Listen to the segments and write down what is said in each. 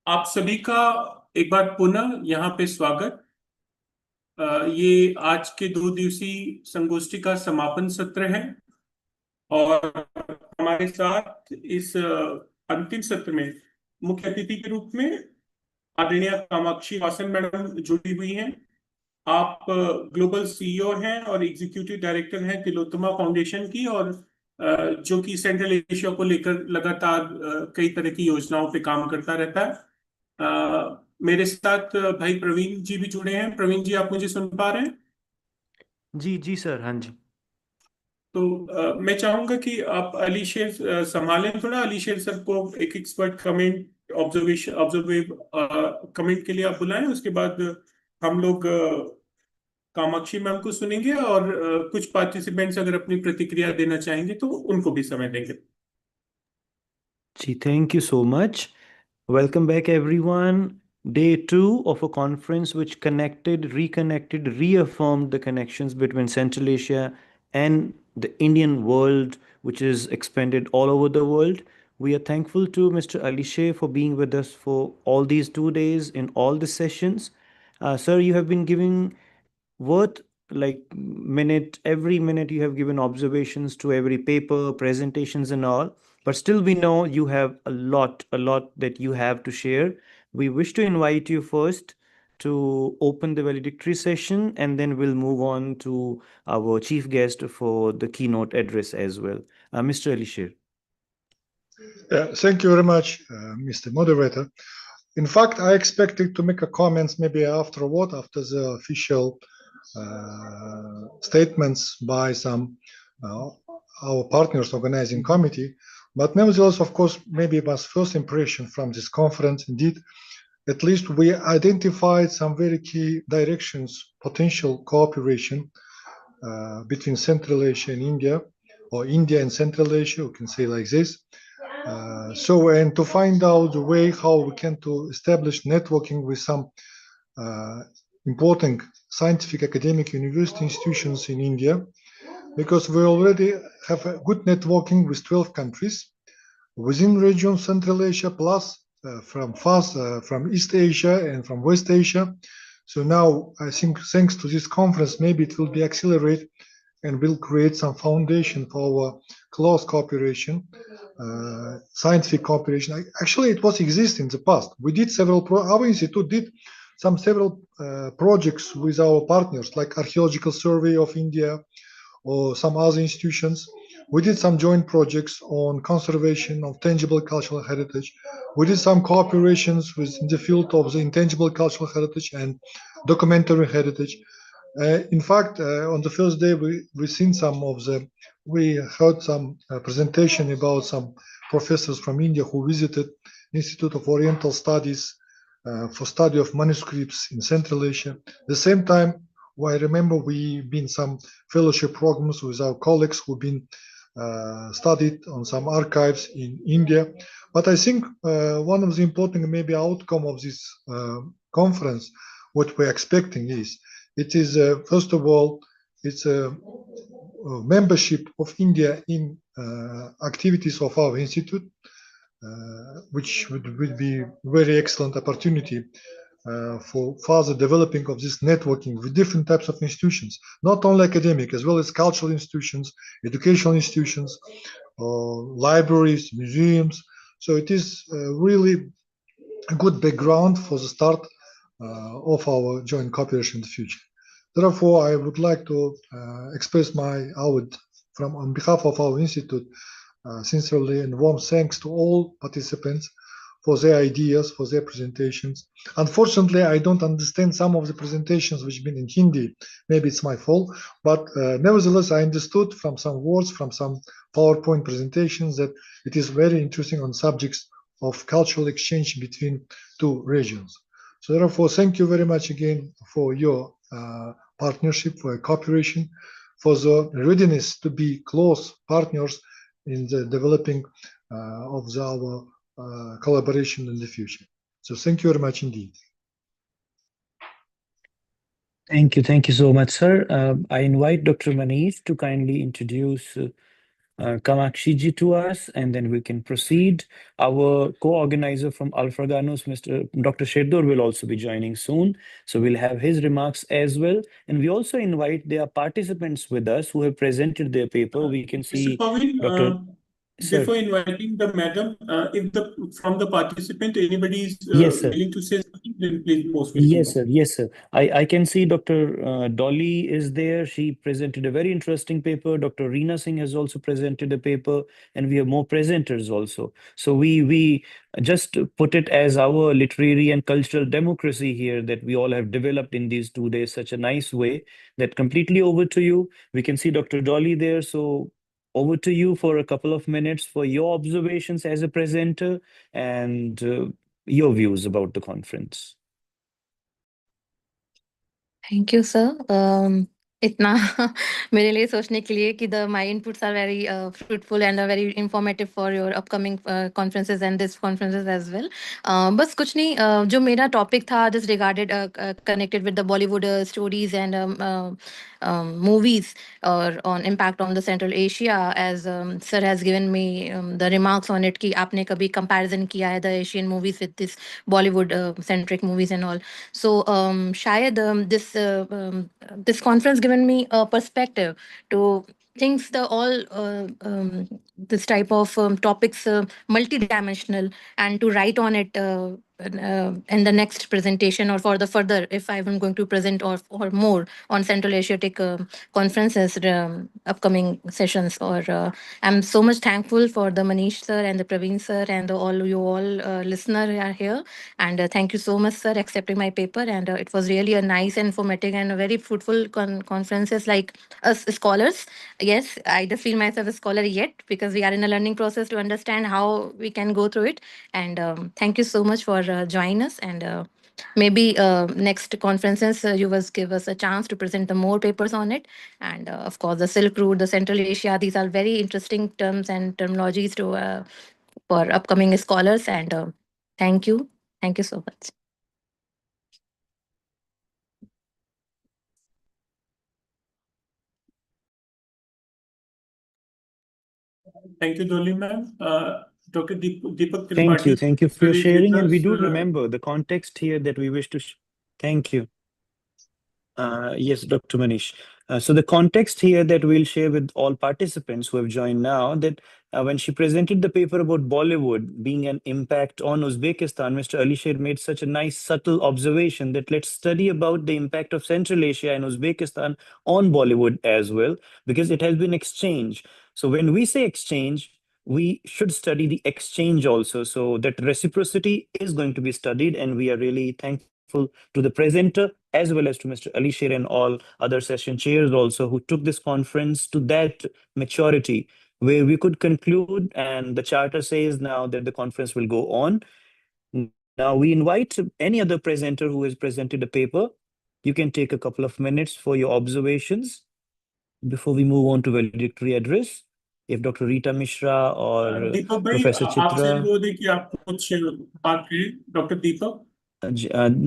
आप सभी का एक बार पुनः यहाँ पे स्वागत। ये आज के 2 दिवसीय संगोष्ठी का समापन सत्र है और हमारे साथ इस अंतिम सत्र में मुख्य अतिथि के रूप में आदरणीय कामाक्षी वासन मैडम जुड़ी हुई हैं। आप ग्लोबल सीईओ हैं और एग्जीक्यूटिव डायरेक्टर हैं तिलोत्तमा फाउंडेशन की, और जो कि सेंट्रल एशिया को लेकर लगातार कई तरह की योजनाओं पे काम करता रहता है। मेरे साथ भाई प्रवीण जी भी जुड़े हैं। प्रवीण जी, आप मुझे सुन पा रहे हैं? जी जी सर, हाँ जी। तो मैं चाहूंगा कि आप अली शेर संभालें थोड़ा। अली शेर सर को एक एक्सपर्ट कमेंट ऑब्जर्वेटिव कमेंट के लिए आप बुलाएं। उसके बाद हम लोग कामाक्षी मैम को सुनेंगे, और कुछ पार्टिसिपेंट्स अगर अपनी प्रतिक्रिया देना चाहेंगे तो उनको भी समय देंगे। Gee, thank you so much. Welcome back, everyone. Day two of a conference which connected, reconnected, reaffirmed the connections between Central Asia and the Indian world, which is expanded all over the world. We are thankful to Mr. Alishe for being with us for all these 2 days in all the sessions. Sir, you have been giving worth like minute every minute you have given observations to every paper presentations and all, but still we know you have a lot that you have to share. We wish to invite you first to open the valedictory session, and then we'll move on to our chief guest for the keynote address as well. Mr. Alisher. Thank you very much, Mr. Moderator. In fact, I expected to make a comments maybe afterward, after the official statements by some our partners organizing committee. But nevertheless, of course, maybe it was first impression from this conference. Indeed, at least we identified some very key directions, potential cooperation between Central Asia and India, or India and Central Asia, we can say like this. And to find out the way how we can to establish networking with some important scientific academic university institutions in India, because we already have a good networking with 12 countries within region Central Asia, plus from East Asia and from West Asia. So now I think thanks to this conference, maybe it will be accelerated and will create some foundation for our close cooperation, scientific cooperation. Actually, it was exist in the past. We did our institute did several projects with our partners, like Archaeological Survey of India or some other institutions. We did some joint projects on conservation of tangible cultural heritage. We did some cooperations in the field of the intangible cultural heritage and documentary heritage. In fact, on the first day, we heard some presentation about some professors from India who visited Institute of Oriental Studies for study of manuscripts in Central Asia. At the same time, I remember we've been some fellowship programs with our colleagues who've been studied on some archives in India. But I think one of the important maybe outcome of this conference, what we're expecting is, it is first of all, it's a membership of India in activities of our institute, which would be very excellent opportunity for further developing of this networking with different types of institutions, not only academic, as well as cultural institutions, educational institutions, libraries, museums. So it is really a good background for the start of our joint cooperation in the future. Therefore, I would like to express on behalf of our institute, sincerely and warm thanks to all participants for their ideas, for their presentations. Unfortunately, I don't understand some of the presentations which have been in Hindi. Maybe it's my fault, but nevertheless, I understood from some words, from some PowerPoint presentations, that it is very interesting on subjects of cultural exchange between two regions. So therefore, thank you very much again for your partnership, for your cooperation, for the readiness to be close partners in the developing of our collaboration in the future. So thank you very much indeed. Thank you so much, sir. I invite Dr. Manish to kindly introduce Kamakshi ji to us, and then we can proceed. Our co-organizer from Alfraganos, Mr. Dr. Sherdor, will also be joining soon. So we'll have his remarks as well. And we also invite their participants with us who have presented their paper. We can Mr. see Pavin, Dr. Sir. before inviting the madam, if from the participant anybody is Yes, sir. willing to say something, then please most welcome. Yes, sir. Yes, sir. I can see Dr. Dolly is there. She presented a very interesting paper. Dr. Reena Singh has also presented a paper, and we have more presenters also. So we just put it as our literary and cultural democracy here that we all have developed in these 2 days such a nice way that completely over to you. We can see Dr. Dolly there. So over to you for a couple of minutes for your observations as a presenter and your views about the conference. Thank you sir इतना मेरे लिए सोचने के लिए कि the my inputs are very fruitful and very informative for your upcoming conferences and this conferences as well बस कुछ नहीं जो मेरा टॉपिक था this regarded connected with the Bollywood stories and movies or on impact on the Central Asia as sir has given me the remarks on it कि आपने कभी comparison किया है the Asian movies with this Bollywood centric movies and all. So शायद this conference given me a perspective to things the all this type of topics multidimensional and to write on it in the next presentation or for the further if I'm going to present or more on Central Asiatic conferences upcoming sessions or I'm so much thankful for the Manish sir and the Praveen sir and all you all listener are here and thank you so much sir accepting my paper and it was really a nice informative and a very fruitful conferences like us scholars. Yes, I don't feel myself a scholar yet because we are in a learning process to understand how we can go through it. And thank you so much for joining us. And maybe next conferences you will give us a chance to present the more papers on it. And of course, the Silk Route, the Central Asia, these are very interesting terms and terminologies to for upcoming scholars. And thank you. Thank you so much. Thank you, Dolly ma'am. Dr. Deepak Thank you. Tripathi Thank you for your is sharing. with And we us. do remember the context here that we wish to. Thank you. Yes, Dr. Manish. So the context here that we'll share with all participants who have joined now that when she presented the paper about Bollywood being an impact on Uzbekistan, Mr. Alisher made such a nice subtle observation that let's study about the impact of Central Asia and Uzbekistan on Bollywood as well, because it has been exchange. So when we say exchange, we should study the exchange also. So that reciprocity is going to be studied, and we are really thankful to the presenter as well as to Mr. Alisher and all other session chairs also who took this conference to that maturity where we could conclude, and the charter says now that the conference will go on. Now we invite any other presenter who has presented a paper. You can take a couple of minutes for your observations before we move on to valedictory address. If Dr. Rita Mishra or दीपक भाई Professor आपसे Chitra, अनुरोध है कि आप कुछ बात करें doctor Deepak.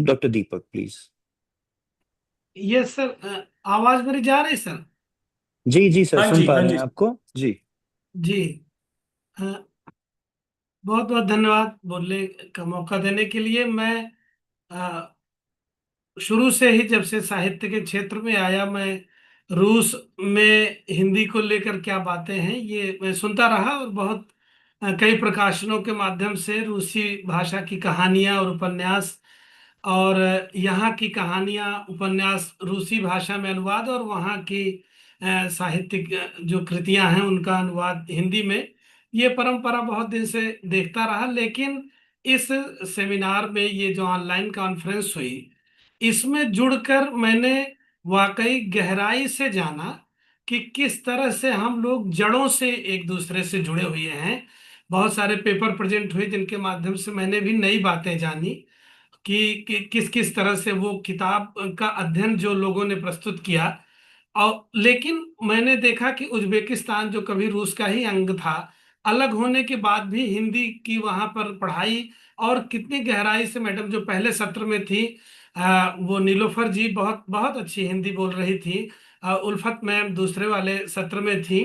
Dr. Deepak, please. Yes sir आवाज मेरी जा रही सर. जी सर हाँ सुन जी, पा हाँ रहे जी. हैं आपको जी. जी बहुत बहुत धन्यवाद बोलने का मौका देने के लिए. मैं शुरू से ही जब से साहित्य के क्षेत्र में आया मैं रूस में हिंदी को लेकर क्या बातें हैं ये मैं सुनता रहा और बहुत कई प्रकाशनों के माध्यम से रूसी भाषा की कहानियां और उपन्यास और यहाँ की कहानियां उपन्यास रूसी भाषा में अनुवाद और वहाँ की साहित्यिक जो कृतियां हैं उनका अनुवाद हिंदी में, ये परंपरा बहुत दिन से देखता रहा. लेकिन इस सेमिनार में ये जो ऑनलाइन कॉन्फ्रेंस हुई इसमें जुड़कर मैंने वाकई गहराई से जाना कि किस तरह से हम लोग जड़ों से एक दूसरे से जुड़े हुए हैं. बहुत सारे पेपर प्रेजेंट हुए जिनके माध्यम से मैंने भी नई बातें जानी कि किस किस तरह से वो किताब का अध्ययन जो लोगों ने प्रस्तुत किया. और लेकिन मैंने देखा कि उज्बेकिस्तान जो कभी रूस का ही अंग था, अलग होने के बाद भी हिंदी की वहां पर पढ़ाई और कितनी गहराई से मैडम जो पहले सत्र में थी वो नीलोफर जी बहुत बहुत अच्छी हिंदी बोल रही थी. उल्फत मैम दूसरे वाले सत्र में थी.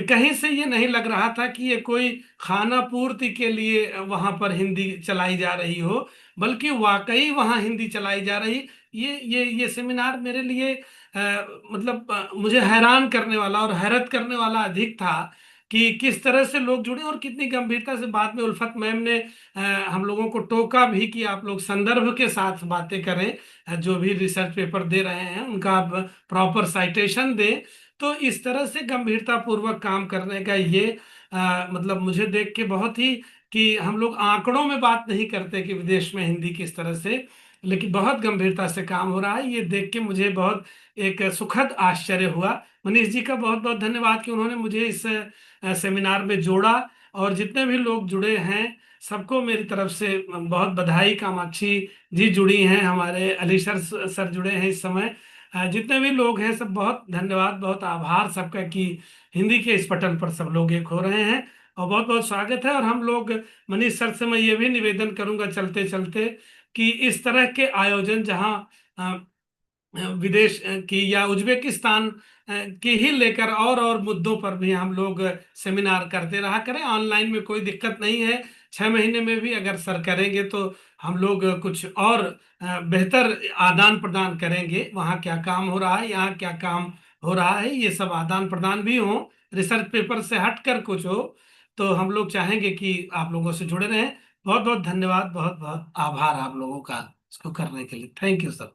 कहीं से ये नहीं लग रहा था कि ये कोई खाना पूर्ति के लिए वहां पर हिंदी चलाई जा रही हो, बल्कि वाकई वहां हिंदी चलाई जा रही। ये सेमिनार मेरे लिए मतलब मुझे हैरान करने वाला और हैरत करने वाला अधिक था कि किस तरह से लोग जुड़े और कितनी गंभीरता से। बाद में उल्फत मैम ने हम लोगों को टोका भी कि आप लोग संदर्भ के साथ बातें करें, जो भी रिसर्च पेपर दे रहे हैं उनका आप प्रॉपर साइटेशन दें। तो इस तरह से गंभीरता पूर्वक काम करने का ये मतलब मुझे देख के बहुत ही, कि हम लोग आंकड़ों में बात नहीं करते कि विदेश में हिंदी किस तरह से, लेकिन बहुत गंभीरता से काम हो रहा है, ये देख के मुझे बहुत एक सुखद आश्चर्य हुआ। मनीष जी का बहुत बहुत धन्यवाद कि उन्होंने मुझे इस सेमिनार में जोड़ा, और जितने भी लोग जुड़े हैं सबको मेरी तरफ से बहुत बधाई। कामाक्षी जी जुड़ी हैं, हमारे अली सर जुड़े हैं इस समय, जितने भी लोग हैं सब बहुत धन्यवाद, बहुत आभार सबका कि हिंदी के इस पटल पर सब लोग एक हो रहे हैं, और बहुत बहुत स्वागत है। और हम लोग, मनीष सर से मैं ये भी निवेदन करूंगा चलते चलते कि इस तरह के आयोजन जहां विदेश की या उज्बेकिस्तान की ही लेकर और मुद्दों पर भी हम लोग सेमिनार करते रहा करें। ऑनलाइन में कोई दिक्कत नहीं है, 6 महीने में भी अगर सर करेंगे तो हम लोग कुछ और बेहतर आदान प्रदान करेंगे। वहाँ क्या काम हो रहा है, यहाँ क्या काम हो रहा है, ये सब आदान प्रदान भी हो, रिसर्च पेपर से हटकर कुछ हो। तो हम लोग चाहेंगे कि आप लोगों से जुड़े रहें। बहुत बहुत धन्यवाद, बहुत बहुत आभार आप लोगों का इसको करने के लिए। Thank you sir.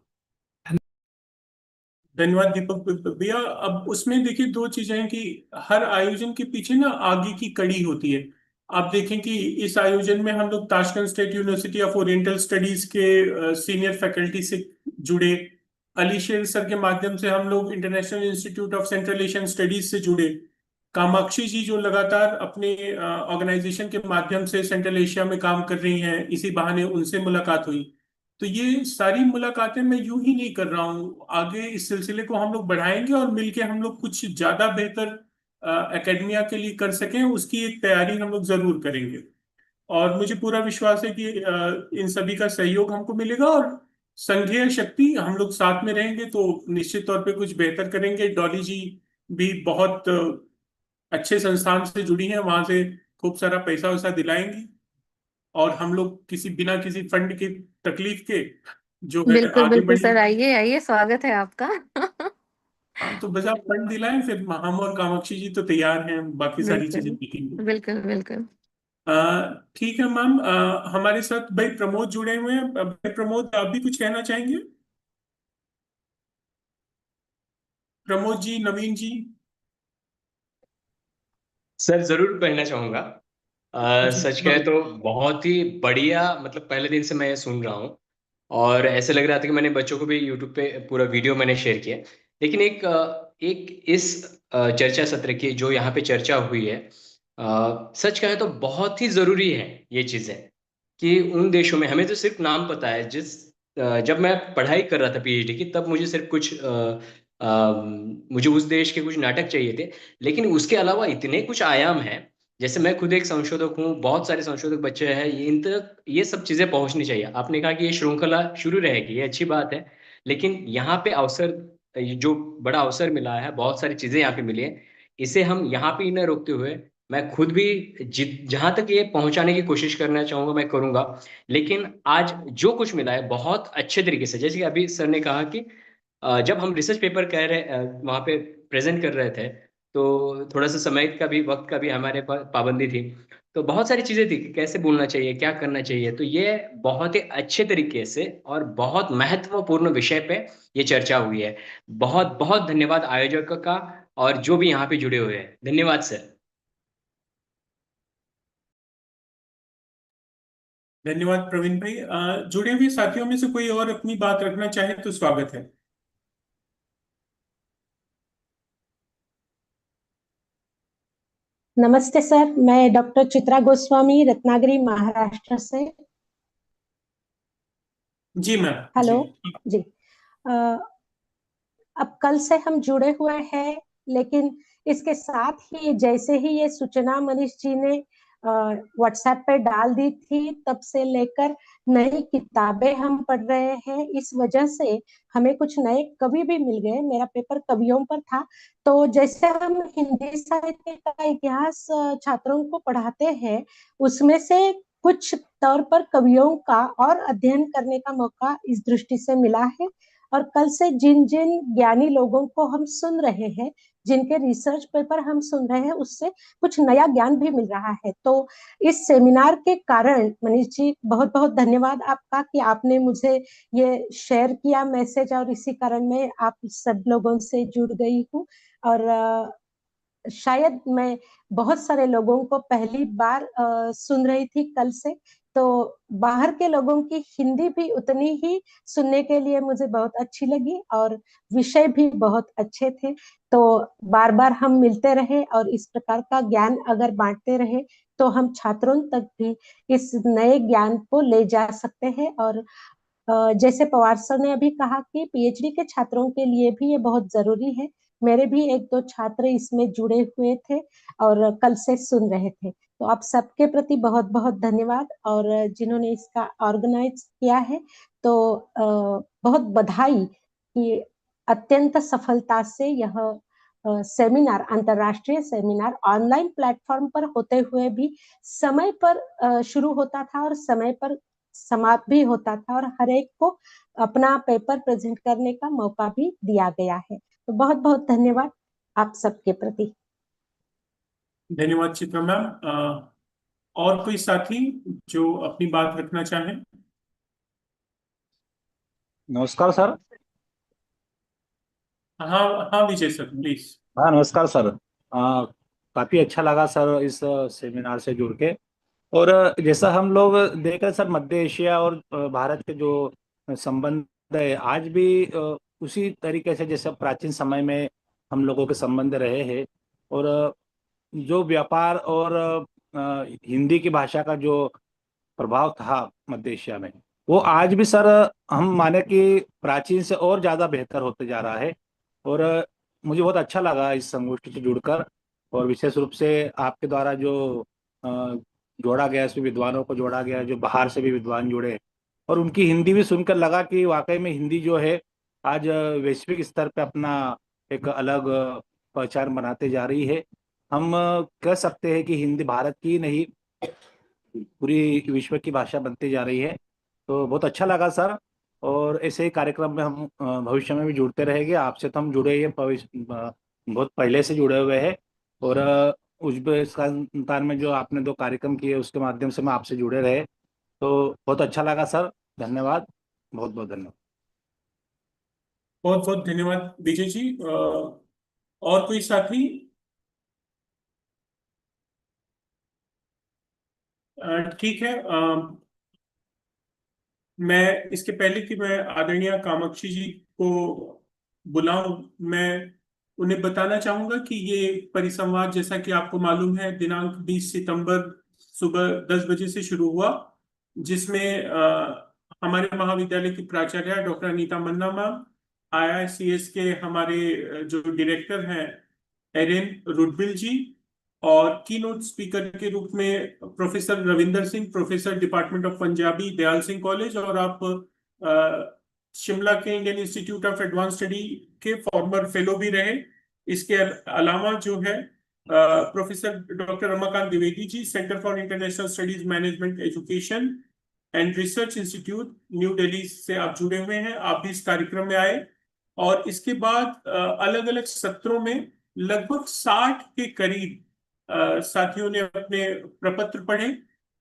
धन्यवाद दीपक भैया। अब उसमें देखिए दो चीजें हैं कि हर आयोजन के पीछे ना आगे की कड़ी होती है। आप देखें कि इस आयोजन में हम लोग Tashkent state university of oriental studies के सीनियर फैकल्टी से जुड़े, अली शेर सर के माध्यम से हम लोग international institute of central Asian studies से जुड़े, कामाक्षी जी जो लगातार अपने ऑर्गेनाइजेशन के माध्यम से सेंट्रल एशिया में काम कर रही हैं, इसी बहाने उनसे मुलाकात हुई। तो ये सारी मुलाकातें मैं यूं ही नहीं कर रहा हूँ, आगे इस सिलसिले को हम लोग बढ़ाएंगे और मिलके हम लोग कुछ ज्यादा बेहतर एकेडमिया के लिए कर सकें, उसकी एक तैयारी हम लोग जरूर करेंगे। और मुझे पूरा विश्वास है कि इन सभी का सहयोग हमको मिलेगा, और संघीय शक्ति हम लोग साथ में रहेंगे तो निश्चित तौर पे कुछ बेहतर करेंगे। डॉली जी भी बहुत अच्छे संस्थान से जुड़ी हैं, वहां से खूब सारा पैसा वैसा दिलाएंगी, और हम लोग किसी बिना किसी फंड की तकलीफ के जो है बिल्कुल आगे बिल्कुल सर, बढ़ेंगे। आइए आइए, स्वागत है आपका। हाँ, तो बस आप फंड दिलाएं, फिर हम और कामाक्षी जी तो तैयार हैं, बाकी सारी चीजें बिल्कुल देखेंगे। बिल्कुल बिल्कुल। ठीक है मैम। हमारे साथ भाई प्रमोद जुड़े हुए हैं। भाई प्रमोद, आप भी कुछ कहना चाहेंगे? प्रमोद जी, नवीन जी। सर जरूर कहना चाहूंगा। जी सच कहे बोलो। तो बहुत ही बढ़िया, मतलब पहले दिन से मैं ये सुन रहा हूँ, और ऐसे लग रहा था कि मैंने बच्चों को भी यूट्यूब पे पूरा वीडियो मैंने शेयर किया। लेकिन एक इस चर्चा सत्र की जो यहाँ पे चर्चा हुई है, सच कहे तो बहुत ही जरूरी है ये चीजें, कि उन देशों में हमें तो सिर्फ नाम पता है। जब मैं पढ़ाई कर रहा था पीएचडी की, तब मुझे सिर्फ कुछ मुझे उस देश के कुछ नाटक चाहिए थे, लेकिन उसके अलावा इतने कुछ आयाम हैं। जैसे मैं खुद एक संशोधक हूँ, बहुत सारे संशोधक बच्चे हैं, इन तक ये सब चीजें पहुंचनी चाहिए। आपने कहा कि ये श्रृंखला शुरू रहेगी, ये अच्छी बात है, लेकिन यहाँ पे अवसर, ये जो बड़ा अवसर मिला है, बहुत सारी चीजें यहाँ पे मिली है, इसे हम यहाँ पे ही न रोकते हुए मैं खुद भी जहां तक ये पहुंचाने की कोशिश करना चाहूंगा मैं करूंगा। लेकिन आज जो कुछ मिला है बहुत अच्छे तरीके से, जैसे कि अभी सर ने कहा कि जब हम रिसर्च पेपर कह रहे वहां पे प्रेजेंट कर रहे थे, तो थोड़ा सा समय का भी, वक्त का भी हमारे पास पाबंदी थी। तो बहुत सारी चीजें थी कि कैसे बोलना चाहिए, क्या करना चाहिए। तो ये बहुत ही अच्छे तरीके से और बहुत महत्वपूर्ण विषय पे ये चर्चा हुई है। बहुत बहुत धन्यवाद आयोजक का, और जो भी यहाँ पे जुड़े हुए हैं, धन्यवाद सर। धन्यवाद प्रवीण भाई। जुड़े हुए साथियों में से कोई और अपनी बात रखना चाहे तो स्वागत है। नमस्ते सर, मैं डॉक्टर चित्रा गोस्वामी, रत्नागिरी, महाराष्ट्र से। जी मैम। जी। हेलो जी। अ, अब कल से हम जुड़े हुए हैं, लेकिन इसके साथ ही जैसे ही ये सूचना मनीष जी ने व्हाट्सएप पे डाल दी थी, तब से लेकर नई किताबें हम पढ़ रहे हैं। इस वजह से हमें कुछ नए कवि भी मिल गए। मेरा पेपर कवियों पर था। तो जैसे हम हिंदी साहित्य का इतिहास छात्रों को पढ़ाते हैं, उसमें से कुछ तौर पर कवियों का और अध्ययन करने का मौका इस दृष्टि से मिला है। और कल से जिन जिन ज्ञानी लोगों को हम सुन रहे हैं, जिनके रिसर्च पेपर हम सुन रहे हैं, उससे कुछ नया ज्ञान भी मिल रहा है। तो इस सेमिनार के कारण मनीष जी, बहुत बहुत धन्यवाद आपका कि आपने मुझे ये शेयर किया मैसेज, और इसी कारण मैं आप सब लोगों से जुड़ गई हूँ। और शायद मैं बहुत सारे लोगों को पहली बार सुन रही थी कल से। तो बाहर के लोगों की हिंदी भी उतनी ही सुनने के लिए मुझे बहुत अच्छी लगी, और विषय भी बहुत अच्छे थे। तो बार बार हम मिलते रहे और इस प्रकार का ज्ञान अगर बांटते रहे, तो हम छात्रों तक भी इस नए ज्ञान को ले जा सकते हैं। और जैसे पवार सर ने अभी कहा कि पीएचडी के छात्रों के लिए भी ये बहुत जरूरी है। मेरे भी एक दो छात्र इसमें जुड़े हुए थे और कल से सुन रहे थे। तो आप सबके प्रति बहुत बहुत धन्यवाद, और जिन्होंने इसका ऑर्गेनाइज किया है, तो बहुत बधाई कि अत्यंत सफलता से यह सेमिनार, अंतरराष्ट्रीय सेमिनार ऑनलाइन प्लेटफॉर्म पर होते हुए भी समय पर शुरू होता था और समय पर समाप्त भी होता था, और हर एक को अपना पेपर प्रेजेंट करने का मौका भी दिया गया है। तो बहुत बहुत धन्यवाद आप सबके प्रति। धन्यवाद चित्रा मैम। और कोई साथी जो अपनी बात रखना चाहें? नमस्कार सर। हाँ हाँ, विजय सर प्लीज। हाँ नमस्कार सर। काफी अच्छा लगा सर इस सेमिनार से जुड़ के। और जैसा हम लोग देख रहे हैं सर, मध्य एशिया और भारत के जो संबंध है आज भी उसी तरीके से जैसे प्राचीन समय में हम लोगों के संबंध रहे हैं। और जो व्यापार और हिंदी की भाषा का जो प्रभाव था मध्य एशिया में, वो आज भी सर हम माने कि प्राचीन से और ज्यादा बेहतर होते जा रहा है। और मुझे बहुत अच्छा लगा इस संगोष्ठी से जुड़कर। और विशेष रूप से आपके द्वारा जो अ, जोड़ा गया, इसमें विद्वानों को जोड़ा गया, जो बाहर से भी विद्वान जुड़े, और उनकी हिंदी भी सुनकर लगा कि वाकई में हिंदी जो है आज वैश्विक स्तर पे अपना एक अलग पहचान बनाते जा रही है। हम कह सकते हैं कि हिंदी भारत की ही नहीं, पूरी विश्व की भाषा बनती जा रही है। तो बहुत अच्छा लगा सर। और ऐसे ही कार्यक्रम में हम भविष्य में भी जुड़ते रहेंगे। आपसे तो हम जुड़े ही हैं, बहुत पहले से जुड़े हुए हैं। और उज्बेकिस्तान में जो आपने 2 कार्यक्रम किए उसके माध्यम से मैं आपसे जुड़े रहे, तो बहुत अच्छा लगा सर। धन्यवाद, बहुत बहुत धन्यवाद। बहुत बहुत धन्यवाद विजय जी। और कोई साथी? ठीक है। मैं इसके पहले कि मैं आदरणीय कामाक्षी जी को बुलाऊं, मैं उन्हें बताना चाहूंगा कि ये परिसंवाद, जैसा कि आपको मालूम है, दिनांक 20 सितंबर सुबह 10 बजे से शुरू हुआ, जिसमें हमारे महाविद्यालय की प्राचार्य डॉक्टर अनीता मन्ना मैम, आईआईसीएस के हमारे जो डायरेक्टर हैं एरिन रुडबिल जी, और की नोट स्पीकर के रूप में professor Ravinder Singh, professor department of Punjabi, Dayal Singh college, और आप शिमला के Indian institute of advance study के फॉर्मर फेलो भी रहे। इसके अलावा जो है professor doctor Ramakant Dwivedi ji, centre for international studies management education and research institute New Delhi से आप जुड़े हुए हैं। आप भी इस कार्यक्रम में आए। और इसके बाद अलग अलग सत्रों में लगभग 60 के करीब साथियों ने अपने प्रपत्र पढ़े।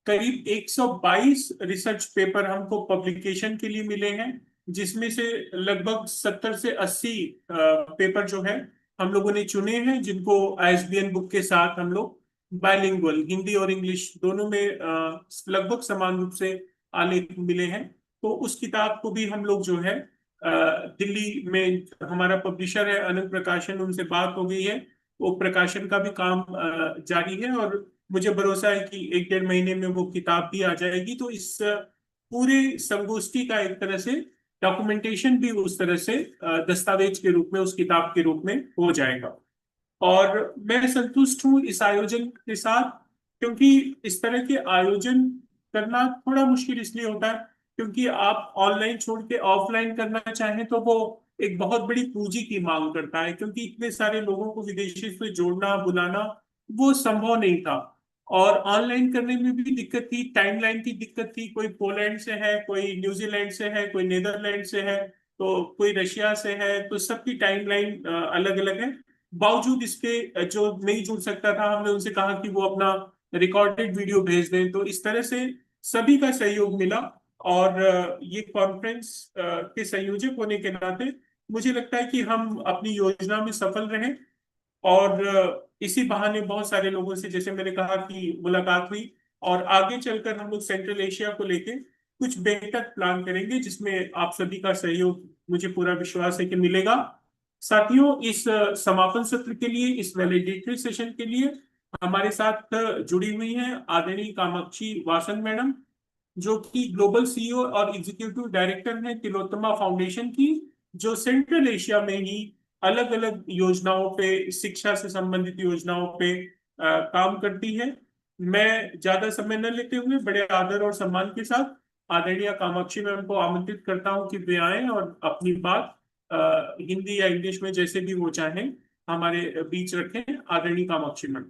करीब 122 रिसर्च पेपर हमको पब्लिकेशन के लिए मिले हैं, जिसमें से लगभग 70 से 80 पेपर जो है हम लोगों ने चुने हैं, जिनको आईएसबीएन बुक के साथ हम लोग बाइलिंगुअल, हिंदी और इंग्लिश दोनों में लगभग समान रूप से आलेख मिले हैं। तो उस किताब को भी हम लोग जो है दिल्ली में हमारा पब्लिशर है अनंत प्रकाशन, उनसे बात हो गई है। वो प्रकाशन का भी काम जारी है, और मुझे भरोसा है कि 1 डेढ़ महीने में वो किताब भी आ जाएगी। तो इस पूरे संगोष्ठी का एक तरह से डॉक्यूमेंटेशन भी उस तरह से दस्तावेज के रूप में, उस किताब के रूप में हो जाएगा। और मैं संतुष्ट हूँ इस आयोजन के साथ। क्योंकि इस तरह के आयोजन करना थोड़ा मुश्किल इसलिए होता है क्योंकि आप ऑनलाइन छोड़ के ऑफलाइन करना चाहें तो वो एक बहुत बड़ी पूंजी की मांग करता है, क्योंकि इतने सारे लोगों को विदेशी से जोड़ना बुलाना वो संभव नहीं था। और ऑनलाइन करने में भी दिक्कत थी, टाइमलाइन की दिक्कत थी। कोई पोलैंड से है, कोई न्यूजीलैंड से है, कोई नीदरलैंड से है, तो कोई रशिया से है, तो सबकी टाइमलाइन अलग अलग है। बावजूद इसके जो नहीं जुड़ सकता था, हमने उनसे कहा कि वो अपना रिकॉर्डेड वीडियो भेज दें। तो इस तरह से सभी का सहयोग मिला। और ये कॉन्फ्रेंस के संयोजक होने के नाते मुझे लगता है कि हम अपनी योजना में सफल रहे। और इसी बहाने बहुत सारे लोगों से, जैसे मैंने कहा, कि मुलाकात हुई। और आगे चलकर हम लोग सेंट्रल एशिया को लेके कुछ बेहतर प्लान करेंगे, जिसमें आप सभी का सहयोग मुझे पूरा विश्वास है कि मिलेगा। साथियों, इस समापन सत्र के लिए, इस वैलिडेटरी सेशन के लिए हमारे साथ जुड़ी हुई हैं आदरणीय कामाक्षी वासन मैडम, जो कि ग्लोबल सीईओ और एग्जीक्यूटिव डायरेक्टर हैं तिलोत्तमा फाउंडेशन की, जो सेंट्रल एशिया में ही अलग अलग योजनाओं पे, शिक्षा से संबंधित योजनाओं पे काम करती है। मैं ज्यादा समय न लेते हुए बड़े आदर और सम्मान के साथ आदरणीय कामाक्षी मैम को आमंत्रित करता हूं कि वे आए और अपनी बात हिंदी या इंग्लिश में, जैसे भी वो चाहें, हमारे बीच रखें। आदरणीय कामाक्षी मैम।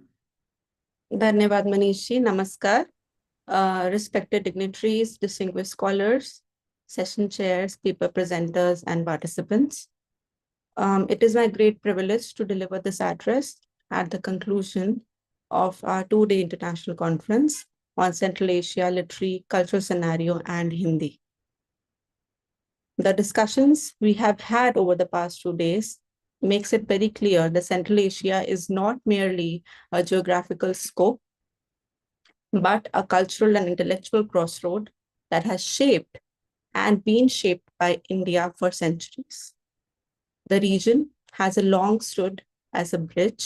धन्यवाद मनीष जी। नमस्कार। Respected dignitaries, distinguished scholars, session chairs, paper presenters, and participants. It is my great privilege to deliver this address at the conclusion of our two-day international conference on Central Asia literary cultural scenario and Hindi. The discussions we have had over the past 2 days makes it very clear that Central Asia is not merely a geographical scope, but a cultural and intellectual crossroad that has shaped and been shaped by India for centuries. The region has long stood as a bridge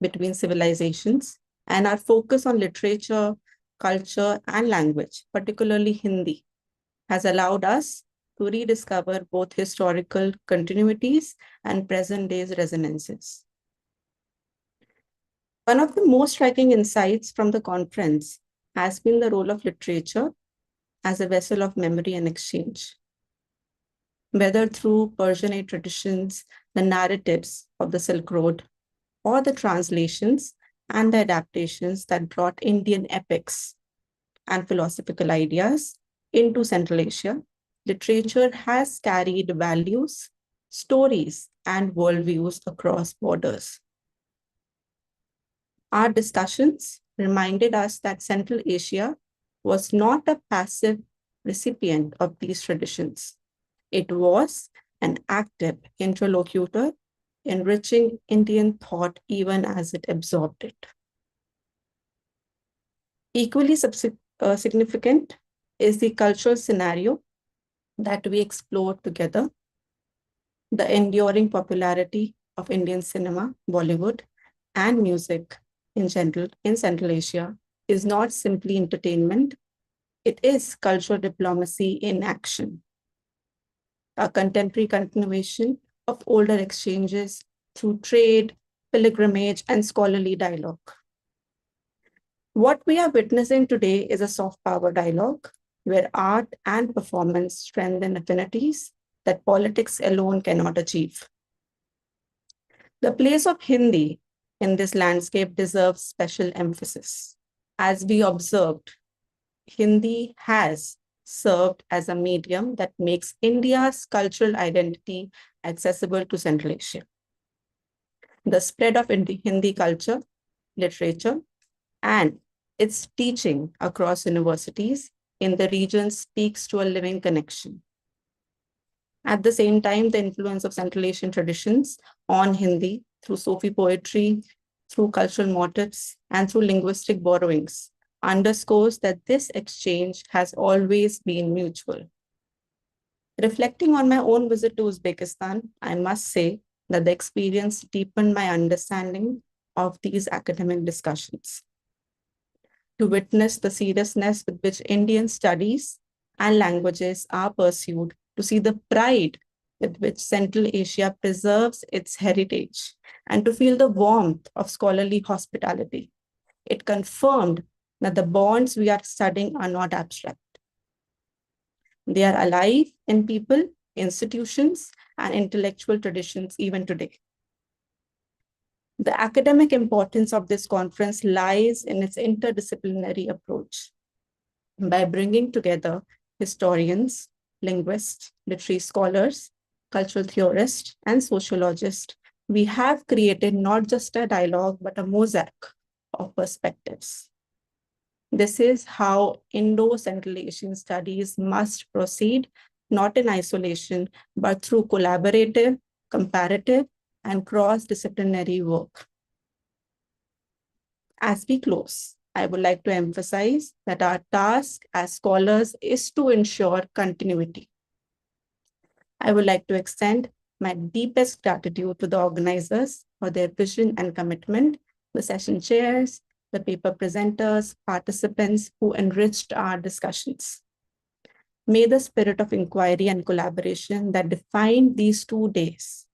between civilizations, and our focus on literature, culture, and language, particularly Hindi, has allowed us to rediscover both historical continuities and present day's resonances. One of the most striking insights from the conference has been the role of literature as a vessel of memory and exchange. Whether through Persianate traditions, the narratives of the Silk Road, or the translations and the adaptations that brought Indian epics and philosophical ideas into Central Asia, literature has carried values, stories, and worldviews across borders. Our discussions reminded us that Central Asia was not a passive recipient of these traditions. It was an active interlocutor, enriching Indian thought even as it absorbed it. Equally significant is the cultural scenario that we explored together. The enduring popularity of Indian cinema, Bollywood, and music in general in Central Asia is not simply entertainment, it is cultural diplomacy in action, a contemporary continuation of older exchanges through trade, pilgrimage, and scholarly dialogue. What we are witnessing today is a soft power dialogue where art and performance strengthen affinities that politics alone cannot achieve. The place of Hindi in this landscape deserves special emphasis. As we observed, Hindi has served as a medium that makes India's cultural identity accessible to Central Asia. The spread of Hindi culture, literature, and its teaching across universities in the region speaks to a living connection. At the same time, the influence of Central Asian traditions on Hindi through Sufi poetry, through cultural motifs, and through linguistic borrowings underscores that this exchange has always been mutual. Reflecting on my own visit to Uzbekistan, I must say that the experience deepened my understanding of these academic discussions. To witness the seriousness with which Indian studies and languages are pursued, to see the pride with which Central Asia preserves its heritage, and to feel the warmth of scholarly hospitality. It confirmed that the bonds we are studying are not abstract. They are alive in people, institutions, and intellectual traditions even today. The academic importance of this conference lies in its interdisciplinary approach. By bringing together historians, linguists, literary scholars, cultural theorists, and sociologists, we have created not just a dialogue, but a mosaic of perspectives. This is how Indo-Central Asian studies must proceed, not in isolation, but through collaborative, comparative, and cross-disciplinary work. As we close, I would like to emphasize that our task as scholars is to ensure continuity. I would like to extend my deepest gratitude to the organizers for their vision and commitment, the session chairs, the paper presenters, participants who enriched our discussions. May the spirit of inquiry and collaboration that defined these 2 days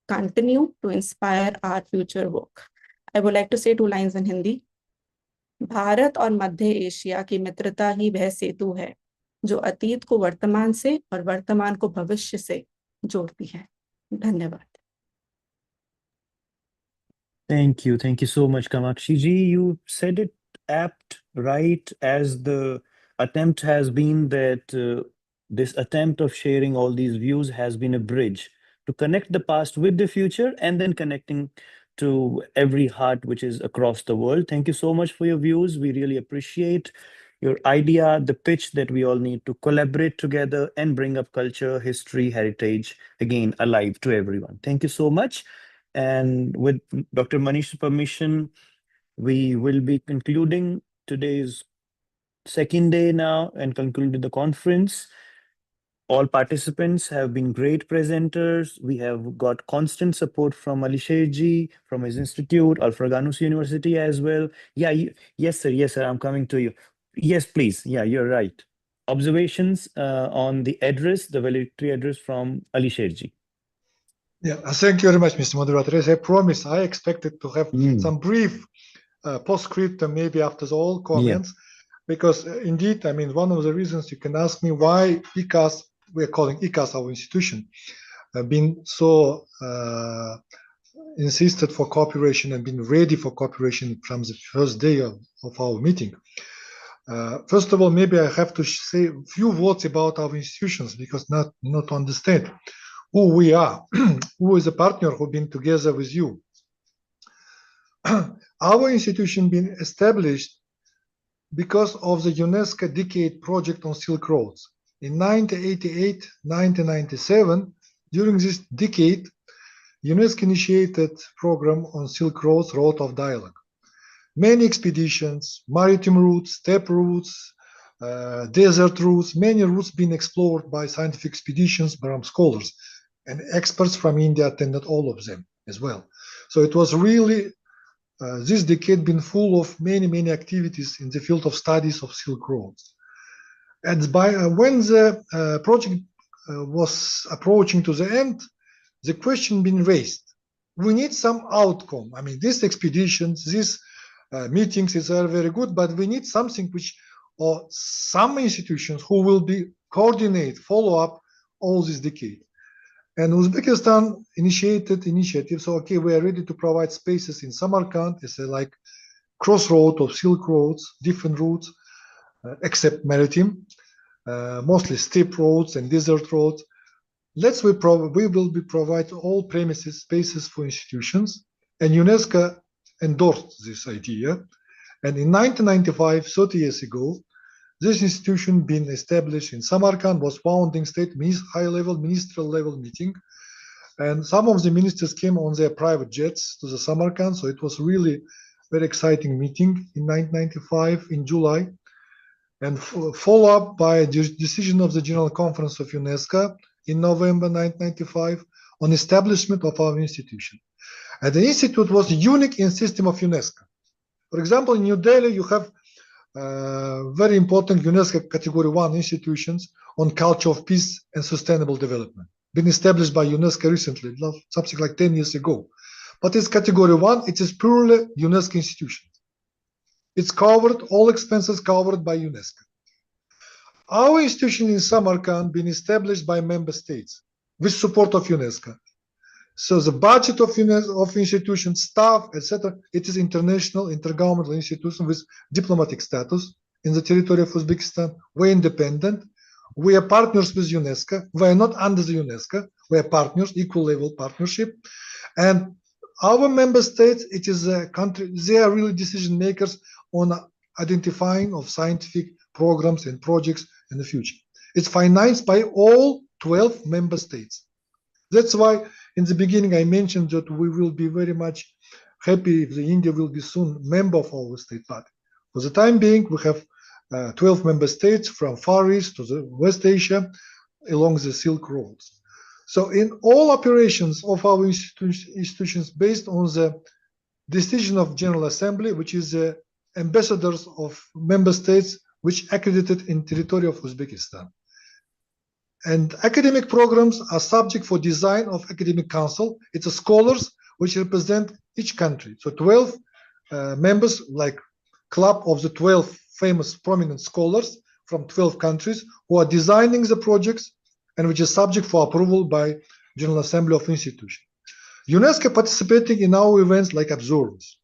continue to inspire our future work. I would like to say 2 lines in Hindi. Bharat और मध्य Asia की मित्रता ही वह सेतु है जो अतीत को वर्तमान से और वर्तमान को भविष्य से जोड़ती है. धन्यवाद. Thank you so much, Kamakshi ji. You said it apt, right, as the attempt has been that this attempt of sharing all these views has been a bridge to connect the past with the future and then connecting to every heart which is across the world. Thank you so much for your views. We really appreciate your idea, the pitch that we all need to collaborate together and bring up culture, history, heritage again alive to everyone. Thank you so much. And with Dr. Manish's permission, we will be concluding today's second day now and concluding the conference. All participants have been great presenters. We have got constant support from Alisher ji, from his institute, Alfraganus University as well. Yeah, yes, sir, I'm coming to you. Yes, please. Yeah, you're right. Observations on the address, the valedictory address from Alisher ji. Yeah, thank you very much, Mr. Moderator. As I promised, I expected to have some brief postscript maybe after all comments, because indeed, I mean, one of the reasons you can ask me why ICAS, we're calling ICAS our institution, been so insisted for cooperation and been ready for cooperation from the first day of our meeting. First of all, maybe I have to say a few words about our institutions, because not to understand who we are, who is a partner who's been together with you. Our institution been established because of the UNESCO Decade Project on Silk Roads. In 1988-1997, during this decade, UNESCO initiated program on Silk Roads, Road of Dialogue. Many expeditions, maritime routes, steppe routes, desert routes, many routes being explored by scientific expeditions, by scholars, and experts from India attended all of them as well. So it was really, this decade been full of many activities in the field of studies of Silk Roads. And when the project was approaching to the end, the question been raised. We need some outcome. I mean, these expeditions, these meetings are very good, but we need something which, or some institutions who will be coordinate, follow up all this decade. And Uzbekistan initiated initiative. So, okay, we are ready to provide spaces in Samarkand. It's like crossroad of Silk Roads, different routes, except maritime, mostly steep roads and desert roads. We will be provide all premises, spaces for institutions, and UNESCO endorsed this idea. And in 1995, 30 years ago, this institution being established in Samarkand was founding state high-level ministerial level meeting, and some of the ministers came on their private jets to the Samarkand. So it was really very exciting meeting in 1995 in July, and follow up by a decision of the General Conference of UNESCO in November 1995 on establishment of our institution. And the institute was unique in system of UNESCO. For example, in New Delhi, you have very important UNESCO Category 1 institutions on culture of peace and sustainable development, been established by UNESCO recently, something like 10 years ago. But it's Category 1, it is purely UNESCO institution. It's covered, all expenses covered by UNESCO. Our institution in Samarkand been established by member states with support of UNESCO. So the budget of institution, staff, etc., it is international, intergovernmental institution with diplomatic status in the territory of Uzbekistan. We're independent. We are partners with UNESCO. We are not under the UNESCO. We are partners, equal level partnership. And our member states, it is a country, they are really decision makers on identifying of scientific programs and projects in the future. It's financed by all 12 member states. That's why in the beginning I mentioned that we will be very much happy if India will be soon member of our state body. For the time being, we have 12 member states from Far East to the West Asia along the Silk Roads. So in all operations of our institutions based on the decision of General Assembly, which is the ambassadors of member states which accredited in territory of Uzbekistan. And academic programs are subject for design of academic council. It's a scholars which represent each country. So 12 members, like club of the 12 famous prominent scholars from 12 countries who are designing the projects and which is subject for approval by General Assembly of Institution. UNESCO participating in our events like observers.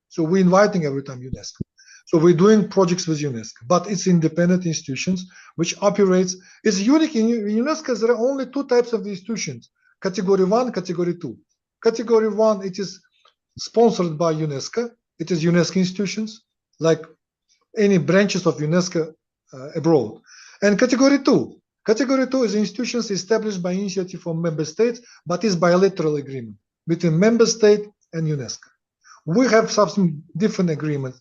So we're inviting every time UNESCO. So we're doing projects with UNESCO, but it's independent institutions which operates. It's unique in UNESCO. There are only two types of institutions: Category 1, Category 2. Category 1, it is sponsored by UNESCO. It is UNESCO institutions, like any branches of UNESCO abroad. And Category 2. Category 2 is institutions established by initiative from member states, but is bilateral agreement between member state and UNESCO. We have some different agreements.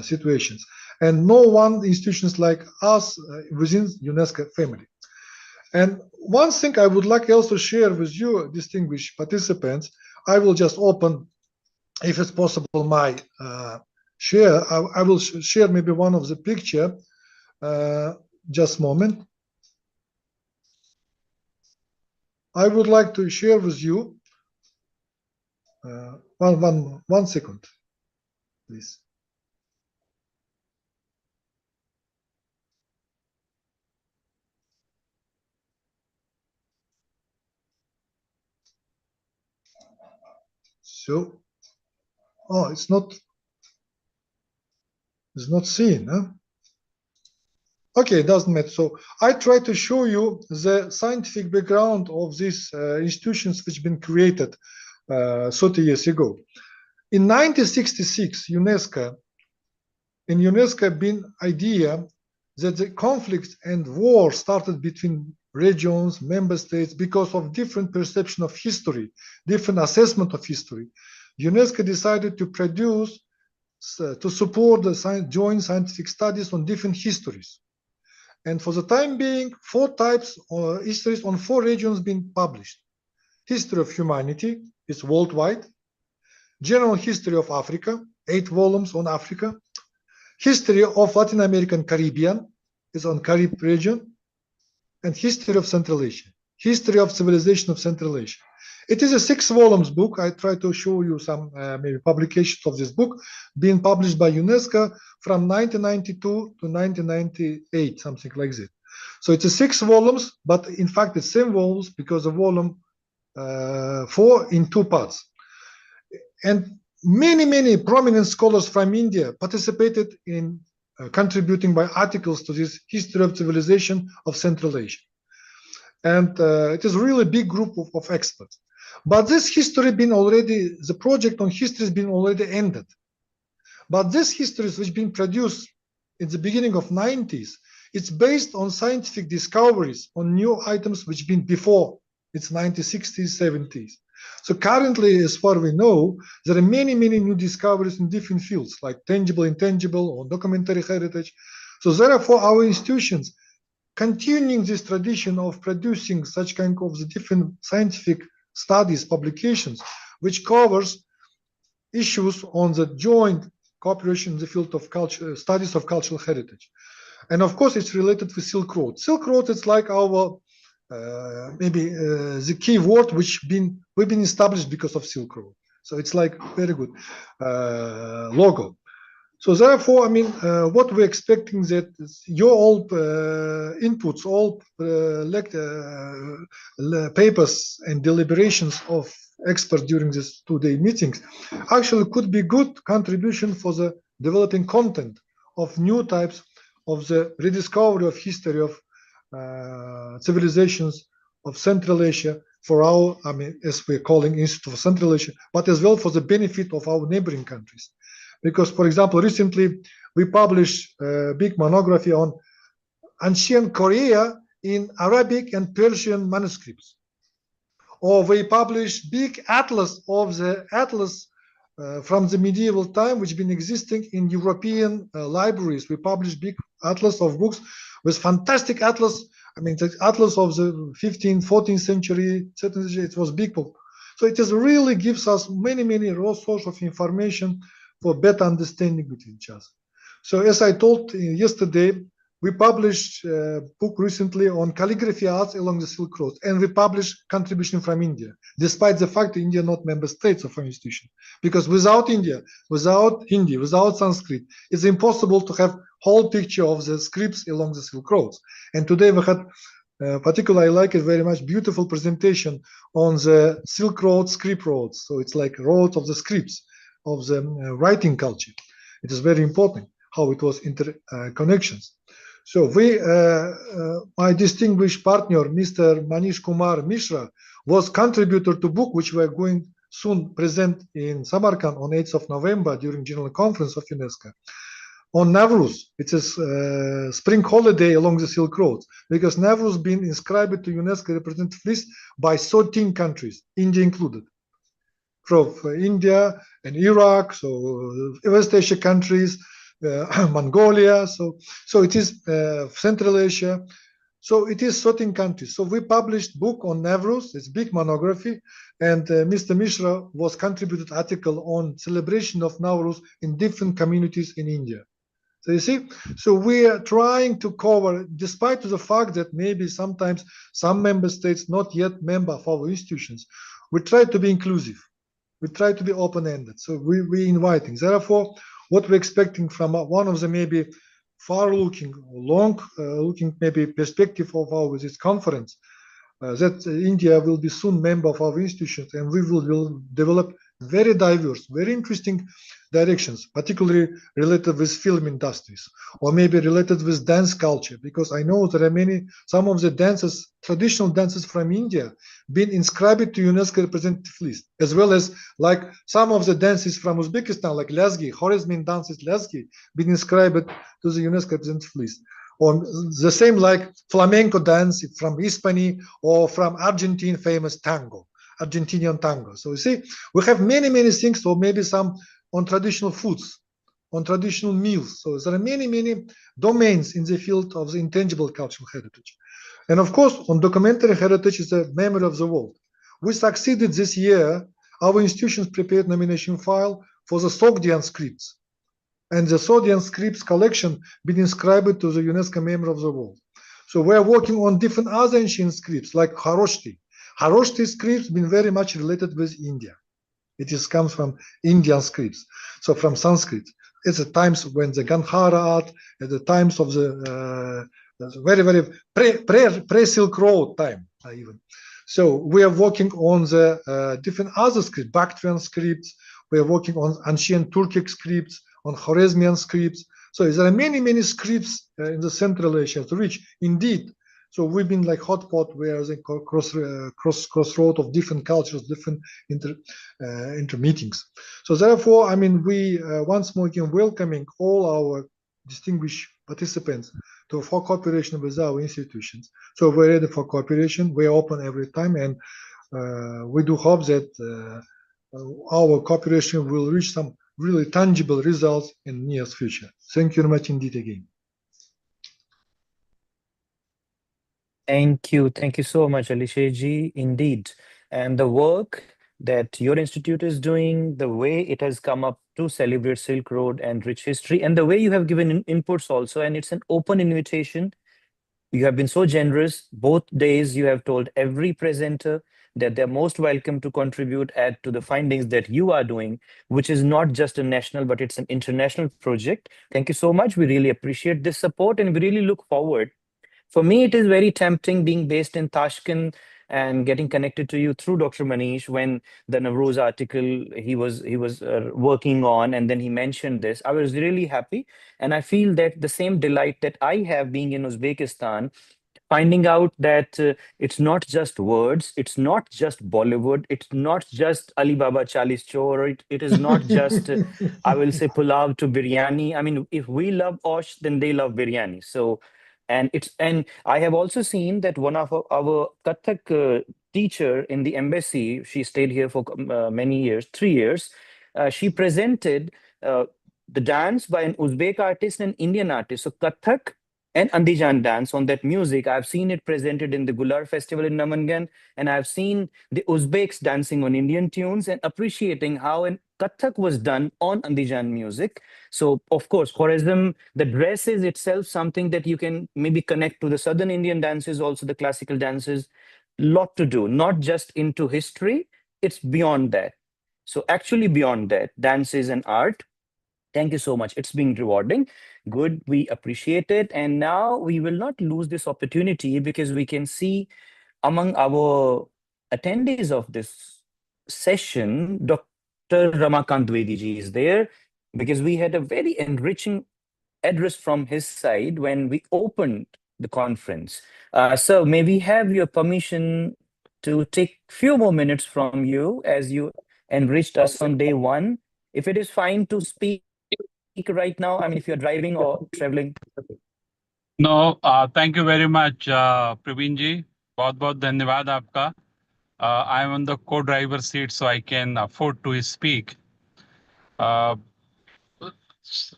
Situations, and no one institutions like us within UNESCO family. And one thing I would like also share with you, distinguished participants, I will just open, if it's possible, my share. I will share maybe one of the picture. Just a moment. I would like to share with you. One second, please. So, it's not seen, huh? Okay, it doesn't matter. So I try to show you the scientific background of these institutions which been created 30 years ago. In 1966, UNESCO been idea that the conflicts and war started between regions, member states, because of different perception of history, different assessment of history. UNESCO decided to produce, to support the joint scientific studies on different histories. And for the time being, 4 types of histories on 4 regions been published. History of humanity is worldwide. General history of Africa, 8 volumes on Africa. History of Latin American Caribbean is on Carib region. And history of Central Asia. History of civilization of Central Asia. It is a 6 volumes book. I try to show you some maybe publications of this book being published by UNESCO from 1992 to 1998, something like that. So it's a 6 volumes, but in fact it's 7 volumes because of volume 4 in 2 parts. And many prominent scholars from India participated in contributing by articles to this history of civilization of Central Asia. And it is really a big group of experts. But this history been already, the project on history has been already ended. But this histories which been produced in the beginning of 90s, it's based on scientific discoveries on new items which been before. It's 1960s, 70s. So currently, as far as we know, there are many new discoveries in different fields, like tangible, intangible, or documentary heritage. So therefore, our institutions continuing this tradition of producing such kind of the different scientific studies, publications, which covers issues on the joint cooperation in the field of culture, studies of cultural heritage. And of course, it's related with Silk Road. Silk Road is like our the key word which we've been established because of Silk Road. So it's like very good logo. So therefore, I mean, what we're expecting that your all inputs, all papers and deliberations of experts during these 2-day meetings actually could be good contribution for the developing content of new types of the rediscovery of history of civilizations of Central Asia for our, I mean, as we're calling Institute of Central Asia, but as well for the benefit of our neighboring countries. Because, for example, recently we published a big monography on ancient Korea in Arabic and Persian manuscripts. Or we published big atlas of the atlas from the medieval time, which been existing in European libraries. We published big atlas of books with fantastic atlas. I mean, the atlas of the 15th, 14th century, 17th century, it was big book. So it just really gives us many, many raw source of information for better understanding with each other. So as I told yesterday, we published a book recently on calligraphy arts along the Silk Road, and we published contribution from India, despite the fact that India not member states of our institution. Because without India, without Hindi, without Sanskrit, it's impossible to have whole picture of the scripts along the Silk Roads. And today we had particularly, I like it very much, beautiful presentation on the Silk Road script roads. So it's like roads of the scripts of the writing culture. It is very important how it was interconnections. So we, my distinguished partner, Mr. Manish Kumar Mishra, was contributor to book which we are going soon present in Samarkand on 8th of November during General Conference of UNESCO. On Navruz, it is spring holiday along the Silk Road, because Navruz been inscribed to UNESCO representative list by 13 countries, India included. From India and Iraq, so West Asia countries, Mongolia, so it is Central Asia, so it is 13 countries. So we published book on Navruz, it's big monography, and Mr. Mishra was contributed article on celebration of Navruz in different communities in India. So you see, so we are trying to cover, despite the fact that maybe sometimes some member states not yet member of our institutions, we try to be inclusive. We try to be open-ended. So we're inviting. Therefore, what we're expecting from one of the maybe far-looking, long-looking maybe perspective of our this conference, that India will be soon member of our institutions, and we will develop very diverse, very interesting directions, particularly related with film industries, or maybe related with dance culture, because I know there are some of the dances, traditional dances from India, been inscribed to UNESCO representative list, as well as like some of the dances from Uzbekistan, like Lazgi, Khwarezmian dances Lazgi, been inscribed to the UNESCO representative list. Or the same like flamenco dance from Hispany or from Argentine famous tango, Argentinian tango. So you see, we have many, many things, or maybe some on traditional foods, on traditional meals. So there are many, many domains in the field of the intangible cultural heritage. And of course, on documentary heritage is the memory of the world. We succeeded this year, our institutions prepared nomination file for the Sogdian scripts. And the Sogdian scripts collection been inscribed to the UNESCO Memory of the World. So we're working on different other ancient scripts like Kharoshti. Kharoshti scripts been very much related with India. It comes from Indian scripts, so from Sanskrit. It's the times when the Gandhara art, at the times of the very, very pre-Silk Road time even. So we are working on the different other scripts, Bactrian scripts. We are working on ancient Turkic scripts, on Khwarezmian scripts. So there are many, many scripts in the Central Asia to reach. Indeed, so we've been like hotspot where the crossroad of different cultures, different inter meetings. So therefore, I mean, we once more again welcoming all our distinguished participants for cooperation with our institutions. So we're ready for cooperation. We're open every time, and we do hope that our cooperation will reach some really tangible results in near future. Thank you very much indeed again. Thank you. Thank you so much, Alisherji. Indeed. And the work that your institute is doing, the way it has come up to celebrate Silk Road and rich history, and the way you have given inputs also, and it's an open invitation. You have been so generous. Both days you have told every presenter that they're most welcome to contribute, add to the findings that you are doing, which is not just a national, but it's an international project. Thank you so much. We really appreciate this support, and we really look forward. For me, it is very tempting being based in Tashkent and getting connected to you through Dr. Manish when the Navroz article he was working on, and then he mentioned this. I was really happy, and I feel that the same delight that I have being in Uzbekistan, finding out that it's not just words, it's not just Bollywood, it's not just Ali Baba Chalis Chor, or it is not just, I will say, pulao to biryani. I mean, if we love Osh, then they love biryani. So, and I have also seen that one of our Kathak teacher in the embassy, she stayed here for many years, 3 years. She presented the dance by an Uzbek artist and Indian artist. So Kathak and Andijan dance on that music. I've seen it presented in the Gular festival in Namangan, and I've seen the Uzbeks dancing on Indian tunes and appreciating how an Kathak was done on Andijan music. So, of course, Khwarezm, the dress is itself something that you can maybe connect to the Southern Indian dances, also the classical dances. Lot to do, not just into history, it's beyond that. So, actually, beyond that, dance is an art. Thank you so much. It's been rewarding. Good. We appreciate it. And now we will not lose this opportunity because we can see among our attendees of this session, Dr. Ramakant Dwivedi ji is there because we had a very enriching address from his side when we opened the conference. So may we have your permission to take few more minutes from you as you enriched us on day one. If it is fine to speak right now, I mean, if you're driving or traveling. No, thank you very much, Praveen ji. बहुत बहुत धन्यवाद आपका. I am on the co-driver seat, so I can afford to speak.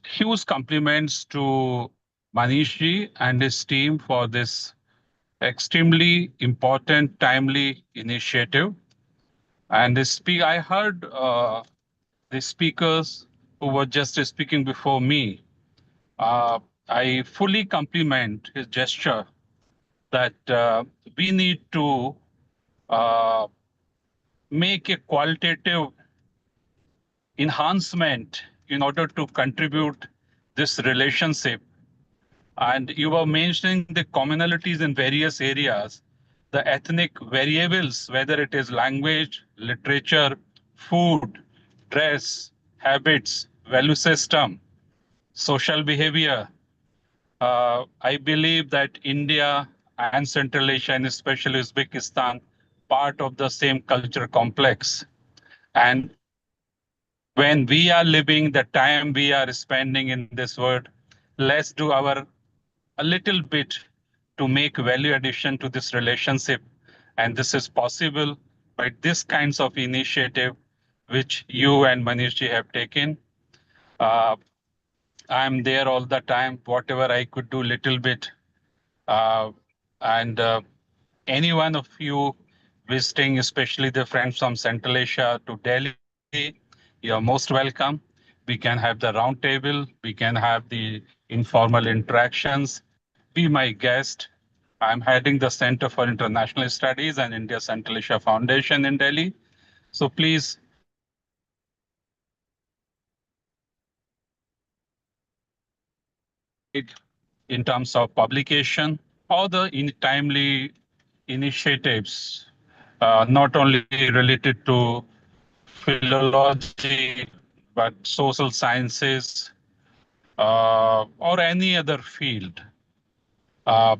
Huge compliments to Manish ji and his team for this extremely important, timely initiative. And I heard the speakers who were just speaking before me. I fully compliment his gesture that we need to uh, make a qualitative enhancement in order to contribute this relationship. And you were mentioning the commonalities in various areas, the ethnic variables, whether it is language, literature, food, dress, habits, value system, social behavior. I believe that India and Central Asia, and especially Uzbekistan, part of the same culture complex. And when we are living the time we are spending in this world, let's do our a little bit to make value addition to this relationship. And this is possible by this kinds of initiative which you and Manishji have taken. I'm there all the time, whatever I could do little bit. And any one of you visiting, especially the friends from Central Asia to Delhi, you're most welcome. We can have the round table. We can have the informal interactions. Be my guest. I'm heading the Center for International Studies and India Central Asia Foundation in Delhi. So please in terms of publication or the timely initiatives, not only related to philology, but social sciences or any other field. Uh,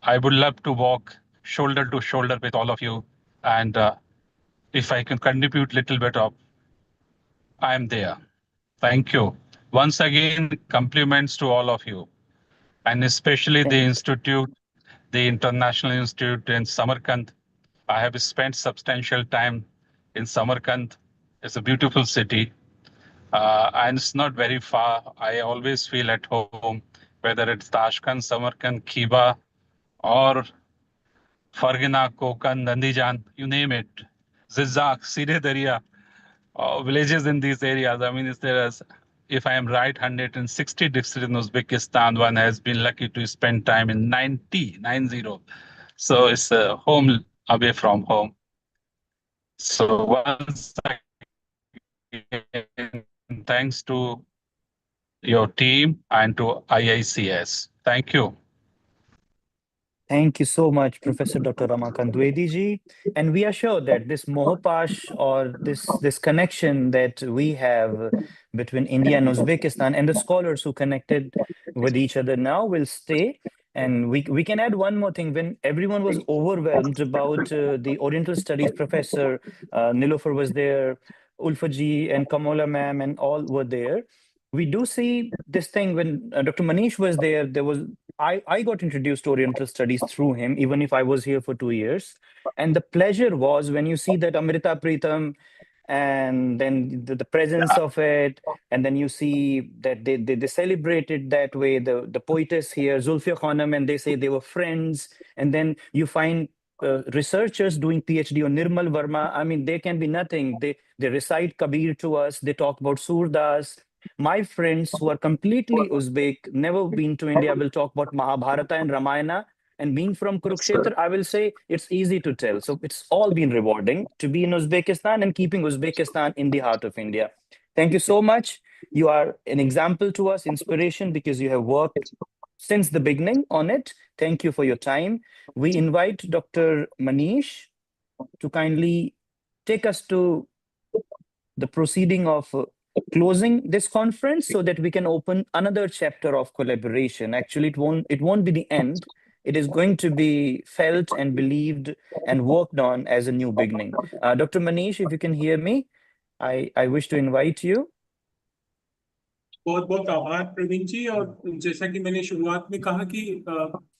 I would love to walk shoulder to shoulder with all of you. And if I can contribute little bit of, I am there. Thank you. Once again, compliments to all of you, and especially the institute, the International Institute in Samarkand. I have spent substantial time in Samarkand. It's a beautiful city. And it's not very far. I always feel at home, whether it's Tashkent, Samarkand, Khiba, or Fargana, Kokan, Nandijan, you name it. Zizak, Sire Daria, villages in these areas. I mean, if I am right, 160 districts in Uzbekistan. One has been lucky to spend time in 90. So it's a home away from home. So once again, thanks to your team and to IICS. Thank you. Thank you so much, Professor Dr. Ramakant Dwivedi ji. And we are sure that this Mohopash or this connection that we have between India and Uzbekistan and the scholars who connected with each other now will stay. And we can add one more thing. When everyone was overwhelmed about the Oriental Studies professor, Nilofer was there, Ulfa ji and Kamola ma'am and all were there. We do see this thing when Dr. Manish was there, I got introduced to Oriental Studies through him, even if I was here for 2 years. And the pleasure was when you see that Amrita Pritam and then the presence of it, and then you see that they celebrated that way, the poetess here, Zulfia Khanam, and they say they were friends. And then you find researchers doing PhD on Nirmal Verma. I mean, they can be nothing. They recite Kabir to us, they talk about Surdas. My friends who are completely Uzbek, never been to India, will talk about Mahabharata and Ramayana. And being from Kurukshetra, I will say it's easy to tell. So it's all been rewarding to be in Uzbekistan and keeping Uzbekistan in the heart of India. Thank you so much. You are an example to us, inspiration, because you have worked since the beginning on it. Thank you for your time. We invite Dr. Manish to kindly take us to the proceeding of closing this conference so that we can open another chapter of collaboration. Actually, it won't be the end. It is going to be felt and believed and worked on as a new beginning. Dr. Manish, if you can hear me, I wish to invite you. बहुत बहुत आभार प्रवीण जी। और जैसा कि मैंने शुरुआत में कहा कि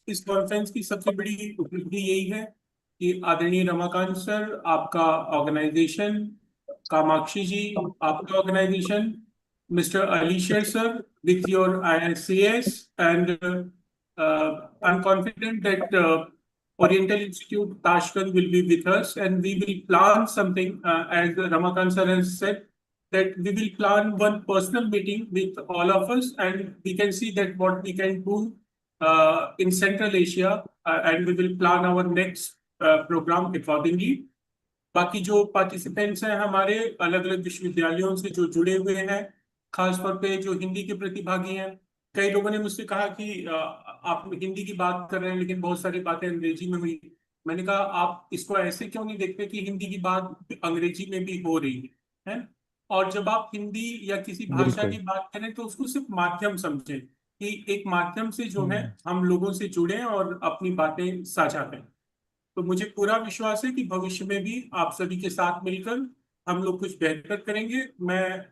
इस कॉन्फ्रेंस की सबसे बड़ी उपलब्धि यही है कि आदरणीय रमाकांत सर, आपका ऑर्गेनाइजेशन, कामाक्षी जी, आपका ऑर्गेनाइजेशन, मिस्टर अली शेर sir, with your IICS, and I'm confident that Oriental Institute Tashkent will be with us, and we will plan something, as Ramakant sir has said, that we will plan one personal meeting with all of us, and we can see that what we can do in Central Asia, and we will plan our next program accordingly. बाकी जो participants हैं हमारे अलग अलग विश्वविद्यालयों से जो जुड़े हुए हैं, खासतौर पे जो हिंदी के प्रतिभागी हैं, कई लोगों ने मुझसे कहा कि आप हिंदी की बात कर रहे हैं लेकिन बहुत सारी बातें अंग्रेजी में हुई। मैंने कहा आप इसको ऐसे क्यों नहीं देखते कि हिंदी की बात अंग्रेजी में भी हो रही है। और जब आप हिंदी या किसी भाषा की बात करें तो उसको सिर्फ माध्यम समझें, कि एक माध्यम से जो है हम लोगों से जुड़े और अपनी बातें साझा करें। तो मुझे पूरा विश्वास है कि भविष्य में भी आप सभी के साथ मिलकर हम लोग कुछ बेहतर करेंगे। मैं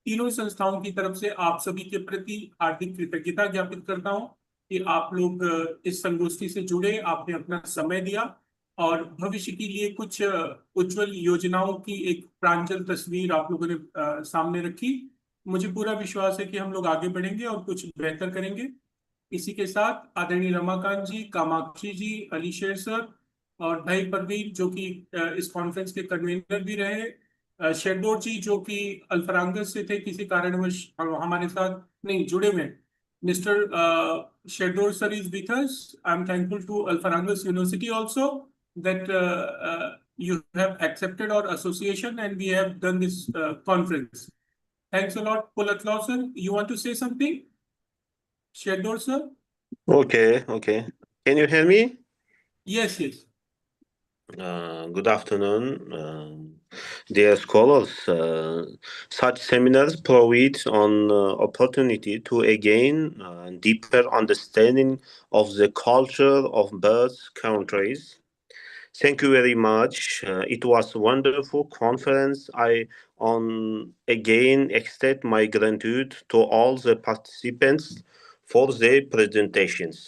तीनों संस्थाओं की तरफ से आप सभी के प्रति हार्दिक कृतज्ञता ज्ञापित करता हूं कि आप लोग इस संगोष्ठी से जुड़े, आपने अपना समय दिया और भविष्य के लिए कुछ उज्जवल योजनाओं की एक प्रांजल तस्वीर आप लोगों ने सामने रखी। मुझे पूरा विश्वास है कि हम लोग आगे बढ़ेंगे और कुछ बेहतर करेंगे। इसी के साथ आदरणीय रमाकांत जी, कामाक्षी जी, अली शेर सर और भाई परवीन जो कि इस कॉन्फ्रेंस के कन्वीनर भी रहे, शेरडोर जी जो कि अल्फरांगस से थे, किसी कारणवश हमारे साथ नहीं जुड़े हुए। Mister Sherdor sir is with us. I am thankful to Alfraganus university also that you have accepted our association and we have done this conference. Thanks a lot. Pulatlaw sir, you want to say something? Sheldor sir? Okay. Can you hear me? Yes. Good afternoon, dear scholars. Such seminars provide an opportunity to gain deeper understanding of the culture of both countries. Thank you very much. It was a wonderful conference. I again extend my gratitude to all the participants for their presentations.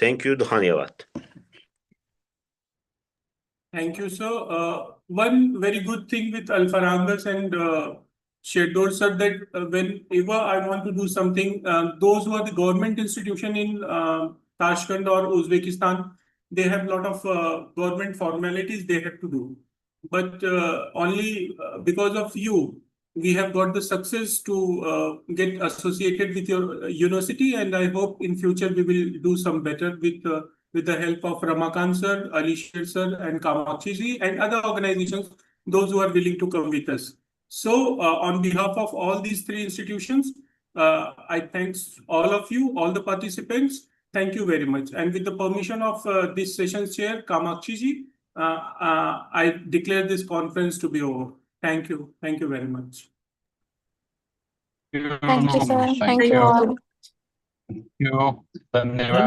Thank you. Dhanyavad. Thank you, sir. One very good thing with Alfarangas and Sherdor sir, that whenever I want to do something, those who are the government institution in Tashkent or Uzbekistan, they have a lot of government formalities they have to do. But only because of you, we have got the success to get associated with your university, and I hope in future we will do some better with the help of Ramakant sir, Ali Sher sir, and Kamakshi ji, and other organizations those who are willing to come with us. So on behalf of all these three institutions, I thank all of you, all the participants. Thank you very much. And with the permission of this session's chair, Kamakshi ji, I declare this conference to be over. Thank you. Thank you very much. Thank you, sir. Thank Thank you you. all. Thank you. धन्यवाद.